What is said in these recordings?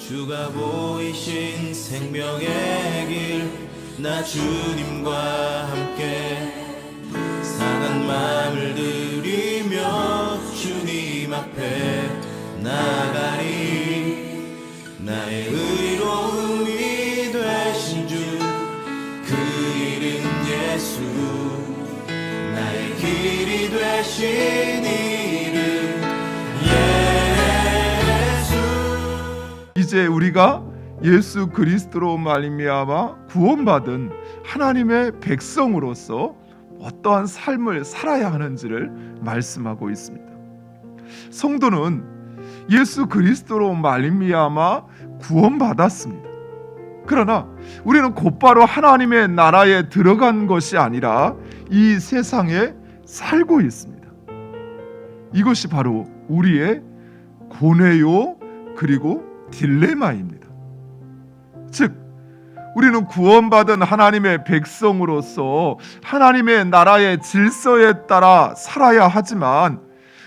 주가 보이신 생명의 길, 나 주님과 함께 상한 마음을 들이며 주님 앞에 나가리. 나의 의로움이 되신 주, 그 이름 예수, 나의 길이 되신 이름 예수. 이제 우리가 예수 그리스도로 말미암아 구원받은 하나님의 백성으로서 어떠한 삶을 살아야 하는지를 말씀하고 있습니다. 성도는 예수 그리스도로 말미암아 구원받았습니다. 그러나 우리는 곧바로 하나님의 나라에 들어간 것이 아니라 이 세상에 살고 있습니다. 이것이 바로 우리의 고뇌요 그리고 딜레마입니다. 즉, 우리는 구원받은 하나님의 백성으로서 하나님의 나라의 질서에 따라 살아야 하지만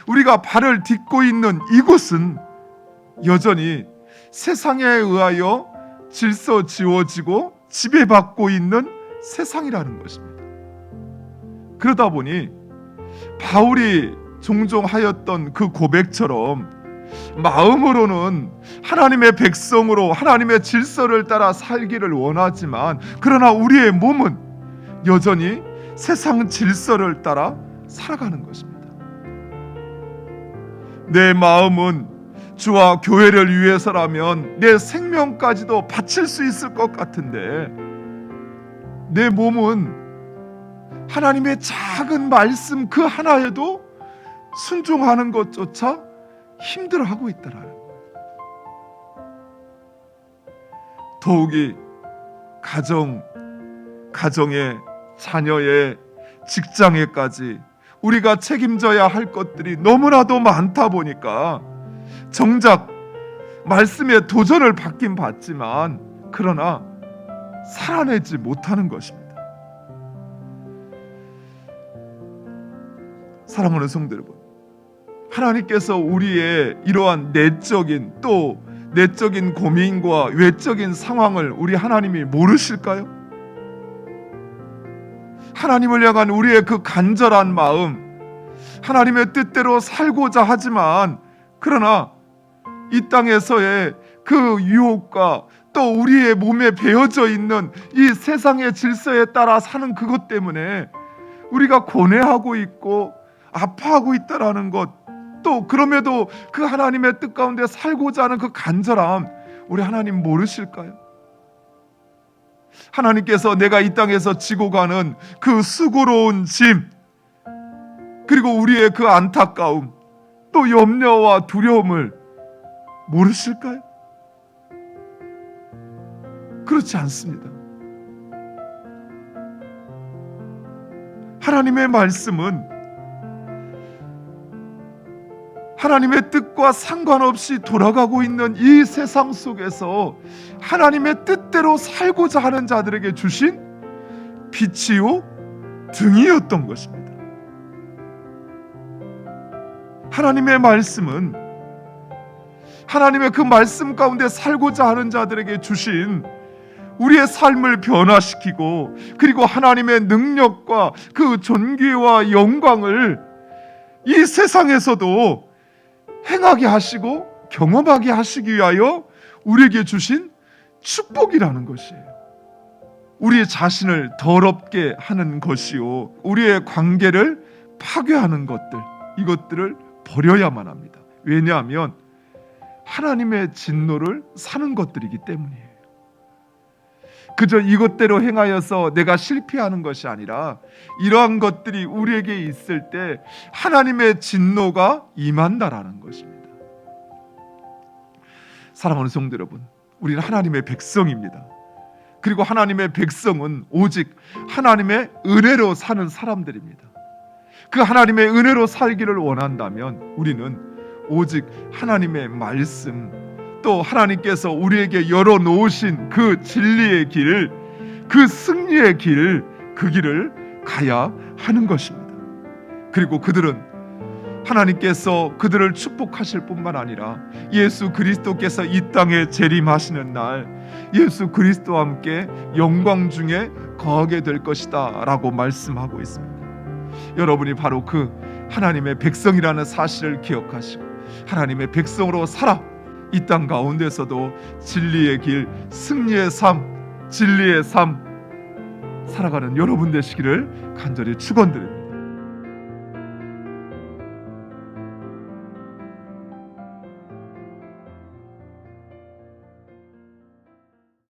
우리가 발을 딛고 있는 이곳은 여전히 세상에 의하여 질서 지워지고 지배받고 있는 세상이라는 것입니다. 그러다 보니 바울이 종종 하였던 그 고백처럼 마음으로는 하나님의 백성으로 하나님의 질서를 따라 살기를 원하지만, 그러나 우리의 몸은 여전히 세상 질서를 따라 살아가는 것입니다. 내 마음은 주와 교회를 위해서라면 내 생명까지도 바칠 수 있을 것 같은데, 내 몸은 하나님의 작은 말씀 그 하나에도 순종하는 것조차 힘들어하고 있더라고요. 더욱이 가정에, 자녀의, 직장에까지 우리가 책임져야 할 것들이 너무나도 많다 보니까 정작 말씀에 도전을 받긴 받지만 그러나 살아내지 못하는 것입니다. 사랑하는 성도 여러분, 하나님께서 우리의 이러한 내적인 고민과 외적인 상황을 우리 하나님이 모르실까요? 하나님을 향한 우리의 그 간절한 마음, 하나님의 뜻대로 살고자 하지만 그러나 이 땅에서의 그 유혹과 또 우리의 몸에 배어져 있는 이 세상의 질서에 따라 사는 그것 때문에 우리가 고뇌하고 있고 아파하고 있다라는 것, 또 그럼에도 그 하나님의 뜻 가운데 살고자 하는 그 간절함, 우리 하나님 모르실까요? 하나님께서 내가 이 땅에서 지고 가는 그 수고로운 짐, 그리고 우리의 그 안타까움, 또 염려와 두려움을 모르실까요? 그렇지 않습니다. 하나님의 말씀은 하나님의 뜻과 상관없이 돌아가고 있는 이 세상 속에서 하나님의 뜻대로 살고자 하는 자들에게 주신 빛이요 등이었던 것입니다. 하나님의 말씀은 하나님의 그 말씀 가운데 살고자 하는 자들에게 주신 우리의 삶을 변화시키고, 그리고 하나님의 능력과 그 존귀와 영광을 이 세상에서도 행하게 하시고 경험하게 하시기 위하여 우리에게 주신 축복이라는 것이에요. 우리의 자신을 더럽게 하는 것이요, 우리의 관계를 파괴하는 것들, 이것들을 버려야만 합니다. 왜냐하면 하나님의 진노를 사는 것들이기 때문이에요. 그저 이것대로 행하여서 내가 실패하는 것이 아니라 이러한 것들이 우리에게 있을 때 하나님의 진노가 임한다라는 것입니다. 사랑하는 성도 여러분, 우리는 하나님의 백성입니다. 그리고 하나님의 백성은 오직 하나님의 은혜로 사는 사람들입니다. 그 하나님의 은혜로 살기를 원한다면 우리는 오직 하나님의 말씀, 또 하나님께서 우리에게 열어놓으신 그 진리의 길, 그 승리의 길, 그 길을 가야 하는 것입니다. 그리고 그들은 하나님께서 그들을 축복하실 뿐만 아니라 예수 그리스도께서 이 땅에 재림하시는 날 예수 그리스도와 함께 영광 중에 거하게 될 것이다 라고 말씀하고 있습니다. 여러분이 바로 그 하나님의 백성이라는 사실을 기억하시고 하나님의 백성으로 살아 이 땅 가운데서도 진리의 길, 승리의 삶, 진리의 삶 살아가는 여러분 되시기를 간절히 축원드립니다.